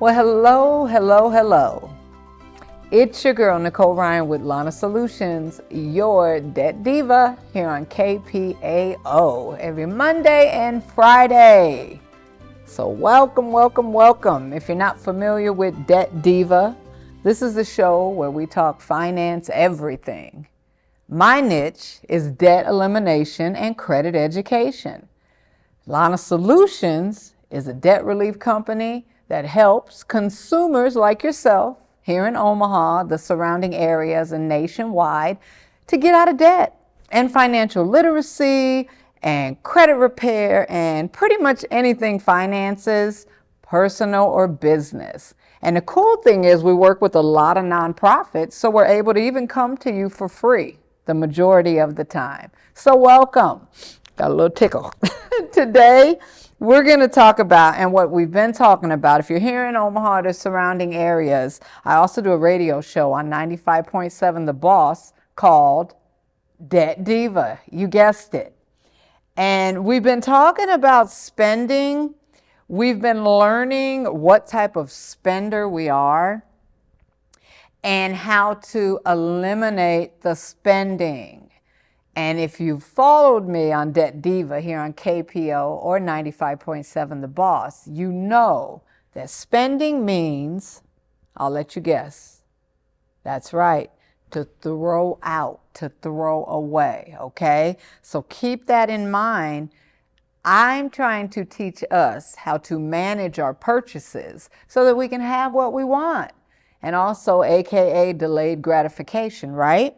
Well, hello, hello, hello. It's your girl, Nicole Ryan with Lana Solutions, your debt diva here on KPAO every Monday and Friday. So welcome, welcome, welcome. If you're not familiar with Debt Diva, this is the show where we talk finance everything. My niche is debt elimination and credit education. Lana Solutions is a debt relief company that helps consumers like yourself here in Omaha, the surrounding areas, and nationwide to get out of debt and financial literacy and credit repair and pretty much anything finances, personal or business. And the cool thing is we work with a lot of nonprofits, so we're able to even come to you for free the majority of the time. So welcome. Got a little tickle. Today, we're going to talk about, and what we've been talking about, if you're here in Omaha, the surrounding areas, I also do a radio show on 95.7 The Boss called Debt Diva. You guessed it. And we've been talking about spending. We've been learning what type of spender we are and how to eliminate the spending. And if you've followed me on Debt Diva here on KPO or 95.7 The Boss, you know that spending means, I'll let you guess, that's right, to throw out, to throw away, okay? So keep that in mind. I'm trying to teach us how to manage our purchases so that we can have what we want, and also AKA delayed gratification, right?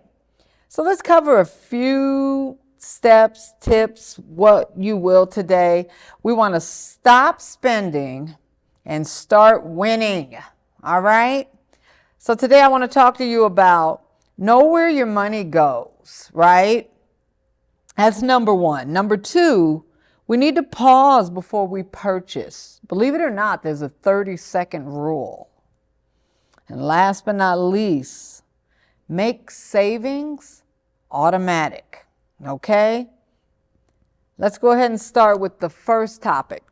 So let's cover a few steps, tips, what you will today. We want to stop spending and start winning, all right? So today I want to talk to you about know where your money goes, right? That's number one. Number two, we need to pause before we purchase. Believe it or not, there's a 30-second rule. And last but not least, make savings automatic, okay? Let's go ahead and start with the first topic.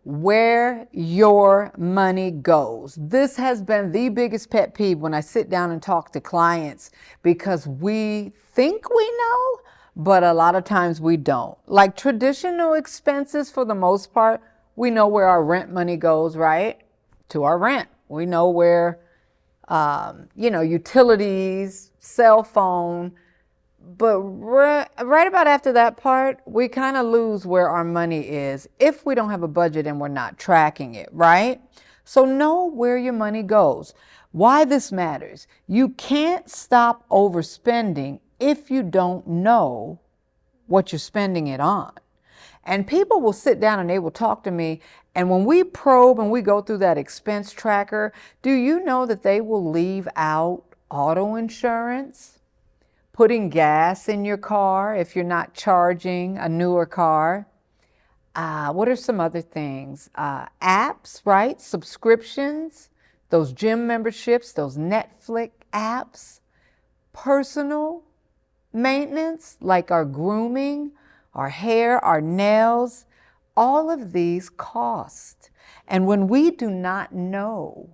Where your money goes. This has been the biggest pet peeve when I sit down and talk to clients because we think we know, but a lot of times we don't. Like traditional expenses, for the most part, we know where our rent money goes, right? To our rent. We know where, utilities, cell phone. But right about after that part, we kind of lose where our money is if we don't have a budget and we're not tracking it, right? So know where your money goes. Why this matters. You can't stop overspending if you don't know what you're spending it on. And people will sit down and they will talk to me, and when we probe and we go through that expense tracker, do you know that they will leave out auto insurance, putting gas in your car if you're not charging a newer car? What are some other things? Apps, right? Subscriptions, those gym memberships, those Netflix apps, personal maintenance like our grooming, our hair, our nails, all of these cost. And when we do not know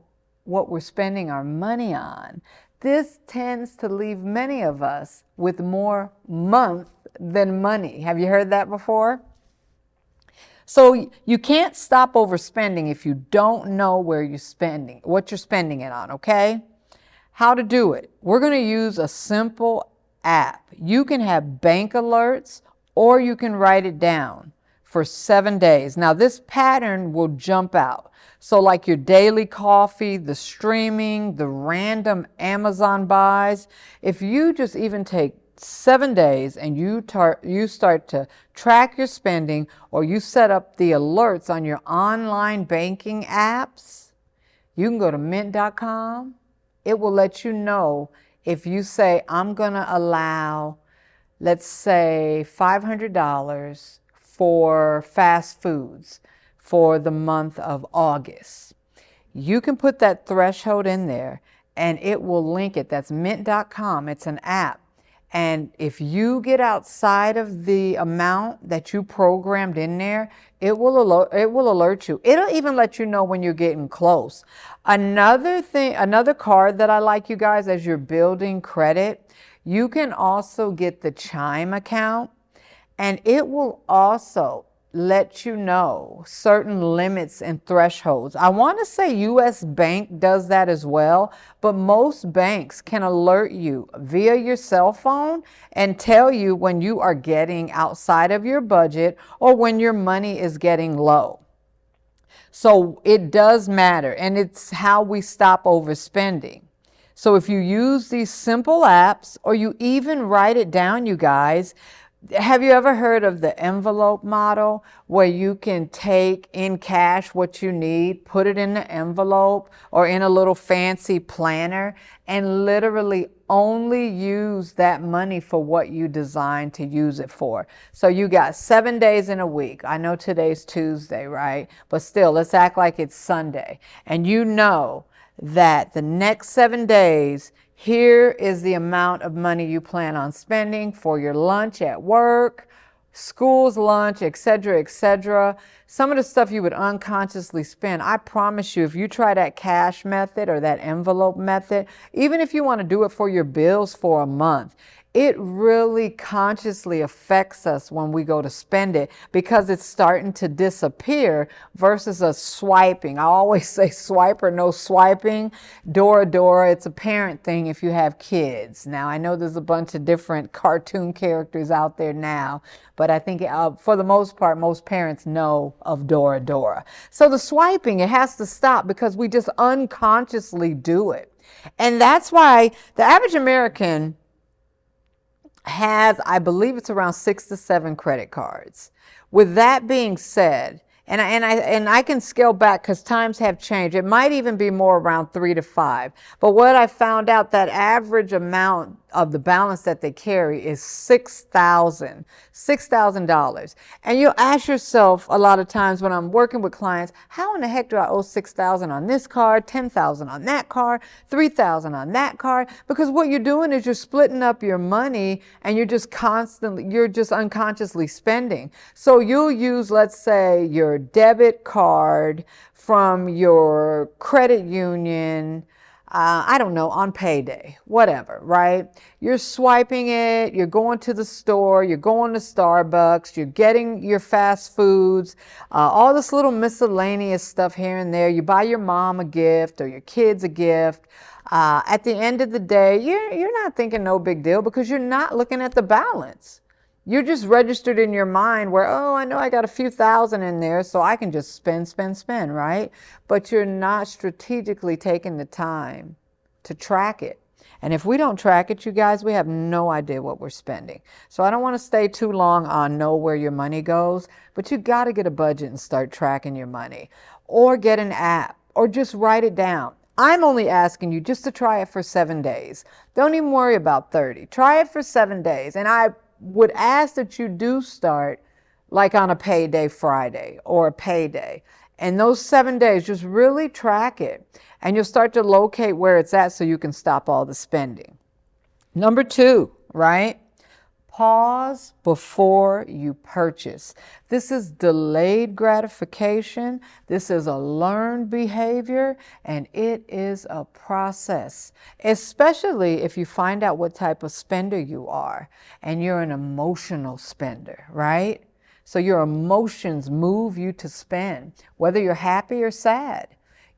what we're spending our money on, this tends to leave many of us with more month than money. Have you heard that before? So you can't stop overspending if you don't know where you're spending, what you're spending it on, okay? How to do it? We're going to use a simple app. You can have bank alerts or you can write it down for 7 days. Now this pattern will jump out. So like your daily coffee, the streaming, the random Amazon buys, if you just even take 7 days and you start to track your spending, or you set up the alerts on your online banking apps, you can go to mint.com. It will let you know if you say, I'm going to allow, let's say, $500 for fast foods for the month of August. You can put that threshold in there and it will link it. That's mint.com. It's an app. And if you get outside of the amount that you programmed in there, it will alert you. It'll even let you know when you're getting close. Another card that I like, you guys, as you're building credit, you can also get the Chime account, and it will also let you know certain limits and thresholds. I want to say US Bank does that as well, but most banks can alert you via your cell phone and tell you when you are getting outside of your budget or when your money is getting low. So it does matter, and it's how we stop overspending. So if you use these simple apps, or you even write it down, you guys, have you ever heard of the envelope model, where you can take in cash what you need, put it in the envelope or in a little fancy planner, and literally only use that money for what you designed to use it for? So you got 7 days in a week. I know today's Tuesday, right? But still, let's act like it's Sunday. And you know that the next 7 days, here is the amount of money you plan on spending for your lunch at work, school's lunch, etc., etc. Some of the stuff you would unconsciously spend, I promise you, if you try that cash method or that envelope method, even if you want to do it for your bills for a month, it really consciously affects us when we go to spend it, because it's starting to disappear versus us swiping. I always say swipe or no swiping. Dora Dora, it's a parent thing if you have kids. Now, I know there's a bunch of different cartoon characters out there now, but I think for the most part, most parents know of Dora Dora. So the swiping, it has to stop, because we just unconsciously do it. And that's why the average American has, I believe it's around 6 to 7 credit cards. With that being said, and I can scale back because times have changed. It might even be more around 3 to 5. But what I found out, that average amount of the balance that they carry is $6,000. And you'll ask yourself a lot of times when I'm working with clients, how in the heck do I owe $6,000 on this card, $10,000 on that card, $3,000 on that card? Because what you're doing is you're splitting up your money, and you're just unconsciously spending. So you'll use, let's say, your debit card from your credit union, I don't know, on payday, whatever, right? You're swiping it, you're going to the store, you're going to Starbucks, you're getting your fast foods, all this little miscellaneous stuff here and there. You buy your mom a gift or your kids a gift. At the end of the day, you're not thinking no big deal, because you're not looking at the balance. You're just registered in your mind where, oh, I know I got a few thousand in there, so I can just spend, right? But you're not strategically taking the time to track it. And if we don't track it, you guys, we have no idea what we're spending. So I don't want to stay too long on know where your money goes, but you got to get a budget and start tracking your money, or get an app, or just write it down. I'm only asking you just to try it for 7 days. Don't even worry about 30. Try it for 7 days. And I would ask that you do start like on a payday Friday or a payday. And those 7 days, just really track it, and you'll start to locate where it's at so you can stop all the spending. Number 2, right? Pause before you purchase. This is delayed gratification. This is a learned behavior, and it is a process, especially if you find out what type of spender you are, and you're an emotional spender, right? So your emotions move you to spend, whether you're happy or sad.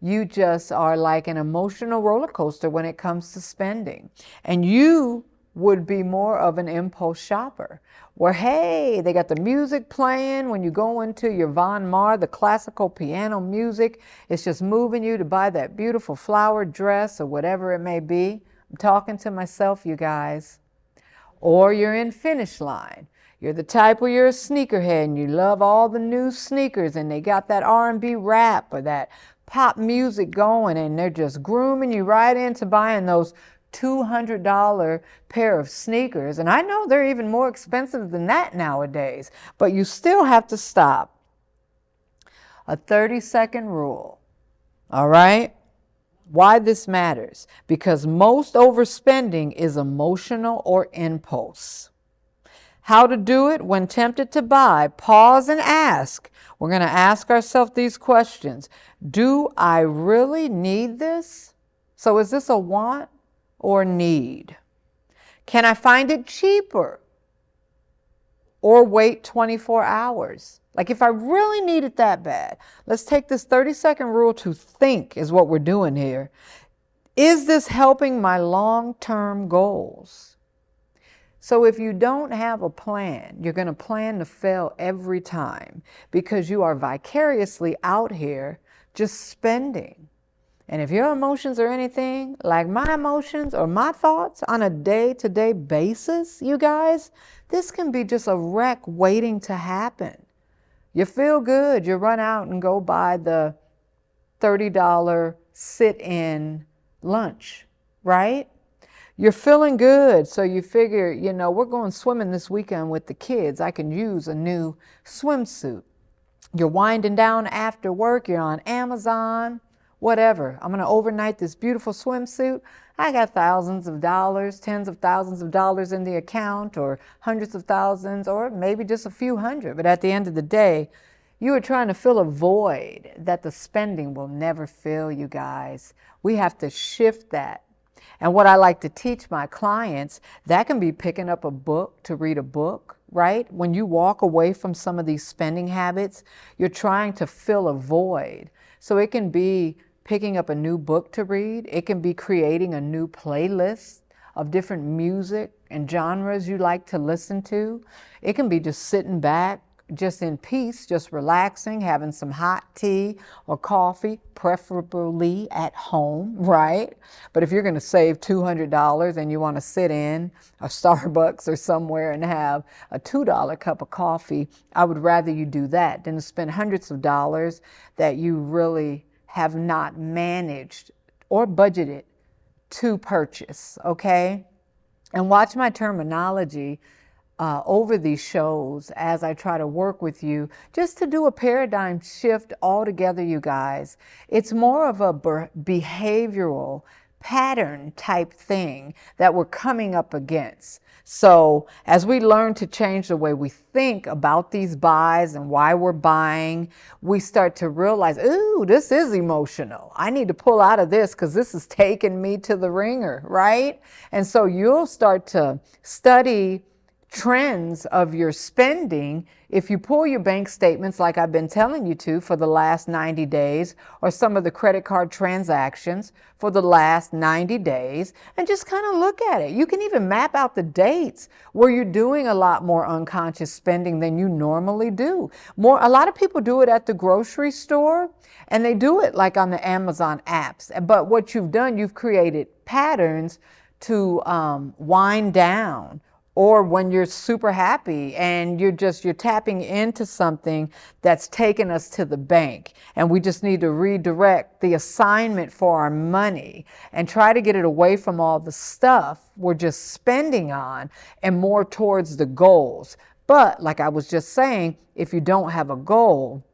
You just are like an emotional roller coaster when it comes to spending. And you would be more of an impulse shopper, where, hey, they got the music playing when you go into your Von Maur, the classical piano music. It's just moving you to buy that beautiful flower dress or whatever it may be. I'm talking to myself, you guys. Or you're in Finish Line. You're the type where you're a sneakerhead and you love all the new sneakers, and they got that R&B rap or that pop music going, and they're just grooming you right into buying those $200 pair of sneakers. And I know they're even more expensive than that nowadays, but you still have to stop. A 30-second rule. All right? Why this matters? Because most overspending is emotional or impulse. How to do it when tempted to buy? Pause and ask. We're going to ask ourselves these questions. Do I really need this? So is this a want or need? Can I find it cheaper? Or wait 24 hours? Like if I really need it that bad, let's take this 30-second rule to think is what we're doing here. Is this helping my long-term goals? So if you don't have a plan, you're going to plan to fail every time because you are vicariously out here just spending. And if your emotions are anything like my emotions or my thoughts on a day-to-day basis, you guys, this can be just a wreck waiting to happen. You feel good, you run out and go buy the $30 sit-in lunch, right? You're feeling good, so you figure, we're going swimming this weekend with the kids. I can use a new swimsuit. You're winding down after work, you're on Amazon, whatever. I'm going to overnight this beautiful swimsuit. I got thousands of dollars, tens of thousands of dollars in the account, or hundreds of thousands, or maybe just a few hundred. But at the end of the day, you are trying to fill a void that the spending will never fill, you guys. We have to shift that. And what I like to teach my clients, that can be picking up a book to read a book, right? When you walk away from some of these spending habits, you're trying to fill a void. So it can be picking up a new book to read. It can be creating a new playlist of different music and genres you like to listen to. It can be just sitting back, just in peace, just relaxing, having some hot tea or coffee, preferably at home, right? But if you're going to save $200 and you want to sit in a Starbucks or somewhere and have a $2 cup of coffee, I would rather you do that than to spend hundreds of dollars that you really have not managed or budgeted to purchase, okay? And watch my terminology over these shows as I try to work with you just to do a paradigm shift altogether, you guys. It's more of a behavioral pattern type thing that we're coming up against. So as we learn to change the way we think about these buys and why we're buying, we start to realize, ooh, this is emotional. I need to pull out of this because this is taking me to the ringer, right? And so you'll start to study trends of your spending if you pull your bank statements like I've been telling you to for the last 90 days, or some of the credit card transactions for the last 90 days, and just kind of look at it. You can even map out the dates where you're doing a lot more unconscious spending than you normally do. A lot of people do it at the grocery store, and they do it like on the Amazon apps. But what you've done, you've created patterns to wind down, or when you're super happy and you're tapping into something that's taken us to the bank, and we just need to redirect the assignment for our money and try to get it away from all the stuff we're just spending on and more towards the goals. But like I was just saying, if you don't have a goal,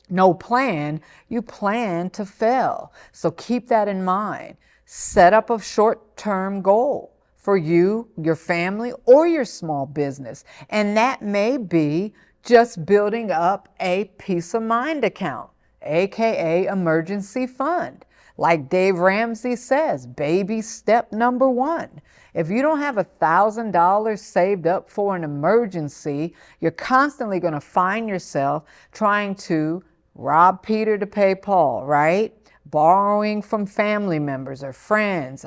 no plan, you plan to fail. So keep that in mind. Set up a short-term goal for you, your family, or your small business. And that may be just building up a peace of mind account, aka emergency fund. Like Dave Ramsey says, baby step number one. If you don't have $1,000 saved up for an emergency, you're constantly going to find yourself trying to rob Peter to pay Paul, right? Borrowing from family members or friends,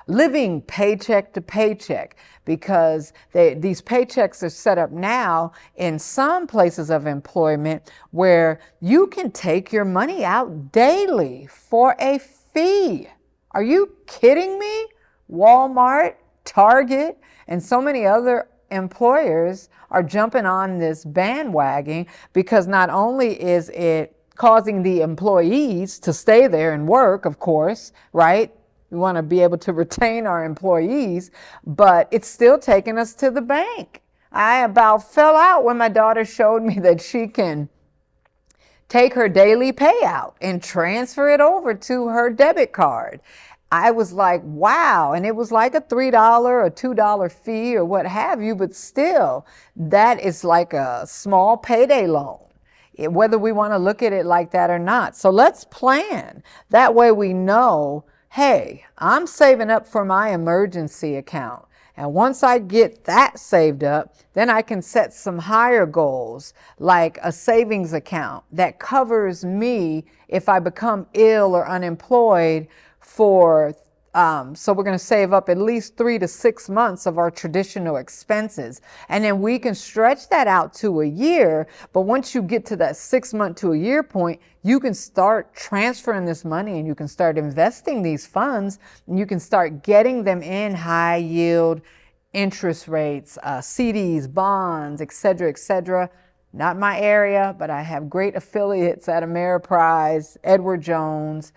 living paycheck to paycheck, because these paychecks are set up now in some places of employment where you can take your money out daily for a fee. Are you kidding me? Walmart, Target, and so many other employers are jumping on this bandwagon because not only is it causing the employees to stay there and work, of course, right? We want to be able to retain our employees, but it's still taking us to the bank. I about fell out when my daughter showed me that she can take her daily payout and transfer it over to her debit card. I was like, wow. And it was like a $3 or $2 fee or what have you, but still, that is like a small payday loan, whether we want to look at it like that or not. So let's plan. That way we know, hey, I'm saving up for my emergency account. And once I get that saved up, then I can set some higher goals, like a savings account that covers me if I become ill or unemployed for so we're going to save up at least 3 to 6 months of our traditional expenses. And then we can stretch that out to a year. But once you get to that 6 month to a year point, you can start transferring this money and you can start investing these funds and you can start getting them in high yield interest rates, CDs, bonds, et cetera, Not my area, but I have great affiliates at Ameriprise, Edward Jones,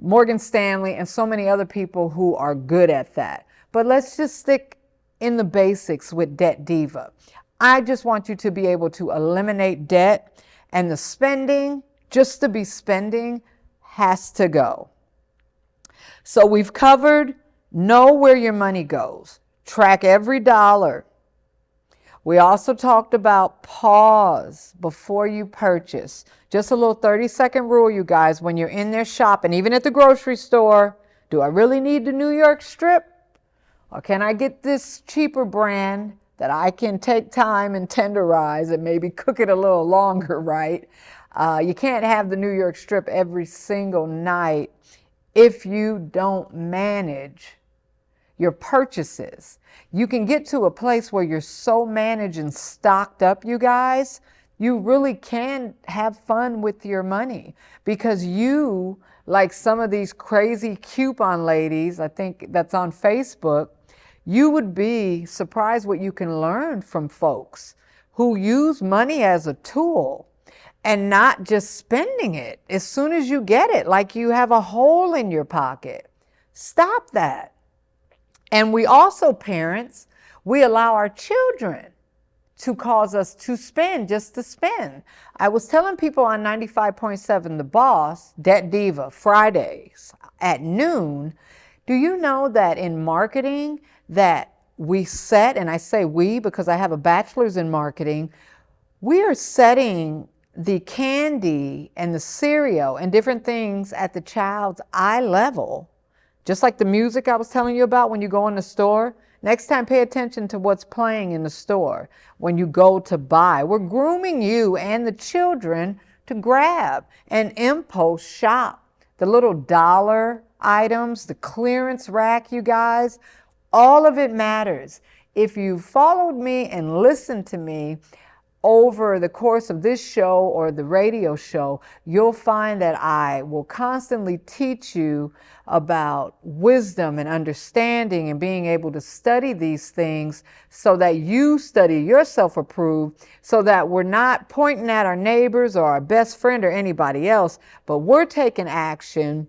Morgan Stanley, and so many other people who are good at that. But let's just stick in the basics with Debt Diva. I just want you to be able to eliminate debt, and the spending, just to be spending, has to go. So we've covered know where your money goes, track every dollar. We also talked about pause before you purchase. Just a little 30-second rule, you guys, when you're in there shopping, even at the grocery store. Do I really need the New York strip? Or can I get this cheaper brand that I can take time and tenderize and maybe cook it a little longer, right? You can't have the New York strip every single night if you don't manage your purchases. You can get to a place where you're so managed and stocked up, you guys, you really can have fun with your money, because you, like some of these crazy coupon ladies, I think that's on Facebook, you would be surprised what you can learn from folks who use money as a tool and not just spending it as soon as you get it, like you have a hole in your pocket. Stop that. And we also, parents, we allow our children to cause us to spend just to spend. I was telling people on 95.7 The Boss, Debt Diva, Fridays at noon, do you know that in marketing that we set, and I say we because I have a bachelor's in marketing, we are setting the candy and the cereal and different things at the child's eye level. Just like the music I was telling you about when you go in the store. Next time, pay attention to what's playing in the store when you go to buy. We're grooming you and the children to grab and impulse shop. The little dollar items, the clearance rack, you guys, all of it matters. If you followed me and listened to me over the course of this show or the radio show, you'll find that I will constantly teach you about wisdom and understanding and being able to study these things so that you study yourself approved, so that we're not pointing at our neighbors or our best friend or anybody else, but we're taking action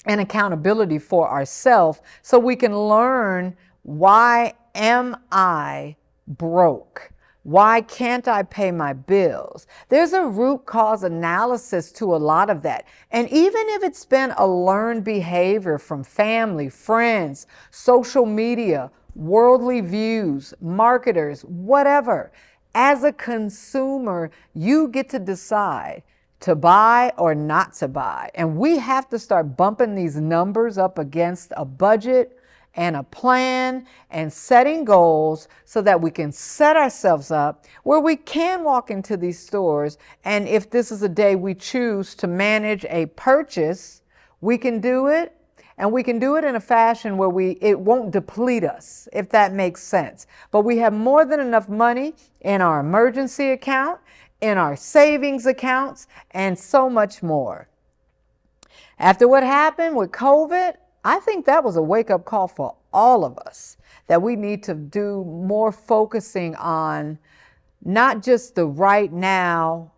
and accountability for ourselves so we can learn, why am I broke? Why can't I pay my bills? There's a root cause analysis to a lot of that. And even if it's been a learned behavior from family, friends, social media, worldly views, marketers, whatever, as a consumer, you get to decide to buy or not to buy. And we have to start bumping these numbers up against a budget and a plan and setting goals so that we can set ourselves up where we can walk into these stores. And if this is a day we choose to manage a purchase, we can do it. And we can do it in a fashion where it won't deplete us, if that makes sense. But we have more than enough money in our emergency account, in our savings accounts, and so much more. After what happened with COVID, I think that was a wake-up call for all of us, that we need to do more focusing on not just the right now,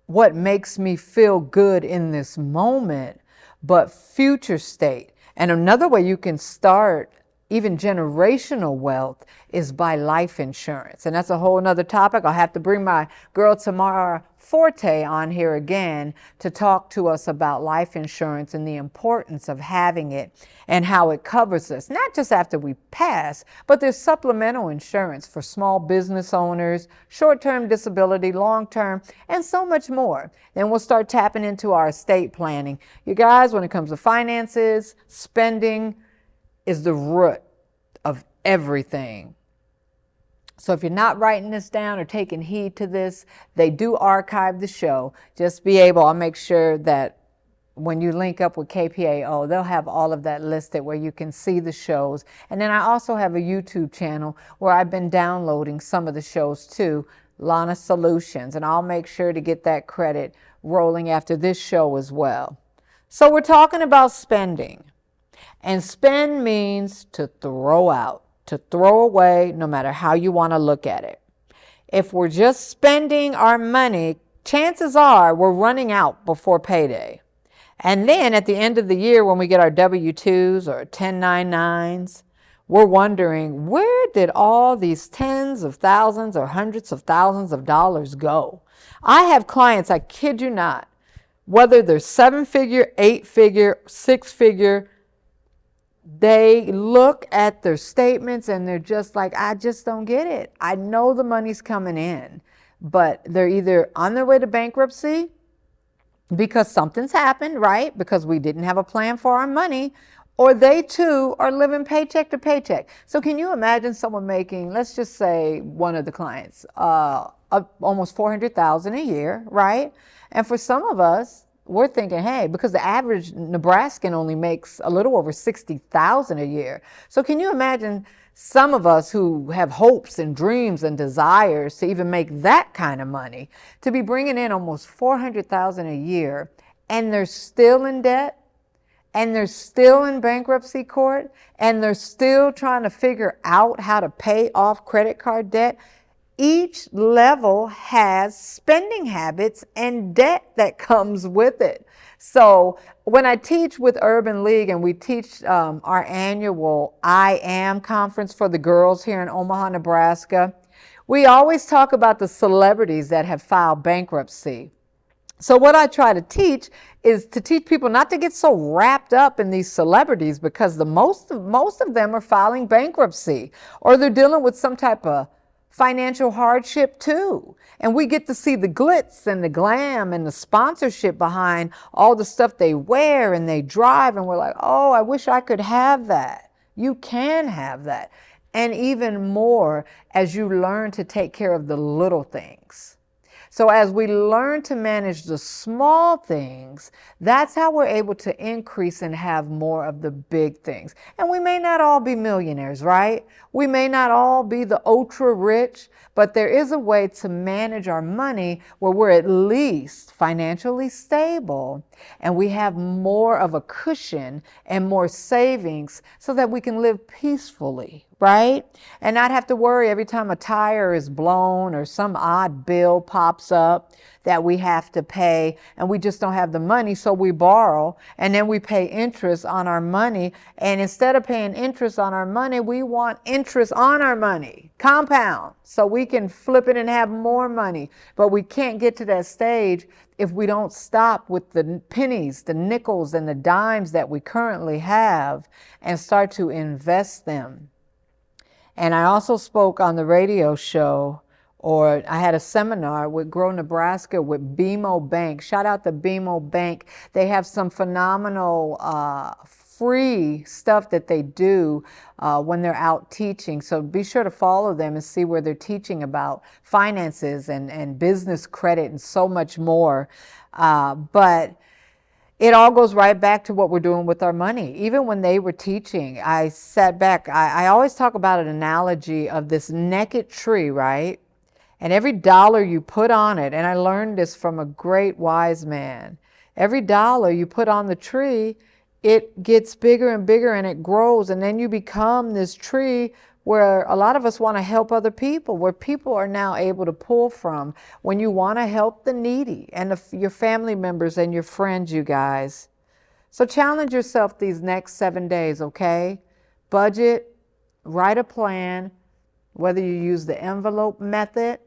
what makes me feel good in this moment, but future state. And another way you can start even generational wealth, is by life insurance. And that's a whole nother topic. I'll have to bring my girl Tamara Forte on here again to talk to us about life insurance and the importance of having it and how it covers us, not just after we pass, but there's supplemental insurance for small business owners, short-term disability, long-term, and so much more. Then we'll start tapping into our estate planning. You guys, when it comes to finances, spending is the root of everything. So if you're not writing this down or taking heed to this, they do archive the show. Just be able, I'll make sure that when you link up with KPAO, they'll have all of that listed where you can see the shows. And then I also have a YouTube channel where I've been downloading some of the shows too, Lana Solutions, and I'll make sure to get that credit rolling after this show as well. So we're talking about spending. And spend means to throw out, to throw away, no matter how you want to look at it. If we're just spending our money, chances are we're running out before payday. And then at the end of the year, when we get our W-2s or 1099s, we're wondering, where did all these tens of thousands or hundreds of thousands of dollars go? I have clients, I kid you not, whether they're 7-figure, 8-figure, 6-figure, they look at their statements and they're just like, I just don't get it. I know the money's coming in, but they're either on their way to bankruptcy because something's happened, right? Because we didn't have a plan for our money, or they too are living paycheck to paycheck. So can you imagine someone making, let's just say one of the clients, almost $400,000 a year, right? And for some of us, we're thinking, hey, because the average Nebraskan only makes a little over $60,000 a year. So can you imagine some of us who have hopes and dreams and desires to even make that kind of money, to be bringing in almost $400,000 a year, and they're still in debt, and they're still in bankruptcy court, and they're still trying to figure out how to pay off credit card debt? Each level has spending habits and debt that comes with it. So when I teach with Urban League and we teach our annual I Am conference for the girls here in Omaha, Nebraska, we always talk about the celebrities that have filed bankruptcy. So what I try to teach is to teach people not to get so wrapped up in these celebrities, because most of them are filing bankruptcy, or they're dealing with some type of financial hardship too. And we get to see the glitz and the glam and the sponsorship behind all the stuff they wear and they drive. And we're like, oh, I wish I could have that. You can have that. And even more as you learn to take care of the little things. So as we learn to manage the small things, that's how we're able to increase and have more of the big things. And we may not all be millionaires, right? We may not all be the ultra rich, but there is a way to manage our money where we're at least financially stable and we have more of a cushion and more savings so that we can live peacefully, right? And not have to worry every time a tire is blown or some odd bill pops up that we have to pay, and we just don't have the money, so we borrow, and then we pay interest on our money. And instead of paying interest on our money, we want interest on our money, compound, so we can flip it and have more money. But we can't get to that stage if we don't stop with the pennies, the nickels, and the dimes that we currently have and start to invest them. And I also spoke on the radio show, or I had a seminar with Grow Nebraska with BMO Bank. Shout out to BMO Bank. They have some phenomenal free stuff that they do when they're out teaching. So be sure to follow them and see where they're teaching about finances and business credit and so much more. But it all goes right back to what we're doing with our money. Even when they were teaching, I sat back. I always talk about an analogy of this naked tree, right? And every dollar you put on it, and I learned this from a great wise man, every dollar you put on the tree, it gets bigger and bigger and it grows. And then you become this tree where a lot of us want to help other people, where people are now able to pull from when you want to help the needy and your family members and your friends, you guys. So challenge yourself these next 7 days, okay? Budget, write a plan, whether you use the envelope method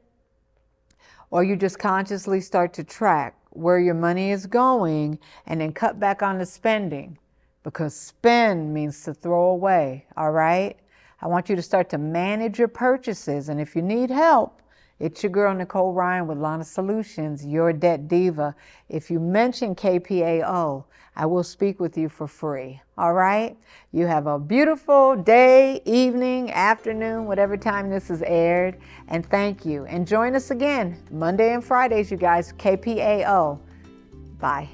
or you just consciously start to track where your money is going and then cut back on the spending, because spend means to throw away, all right? I want you to start to manage your purchases, and if you need help, it's your girl Nicole Ryan with Lana Solutions, your debt diva. If you mention KPAO, I will speak with you for free, all right? You have a beautiful day, evening, afternoon, whatever time this is aired, and thank you. And join us again Monday and Fridays, you guys, KPAO. Bye.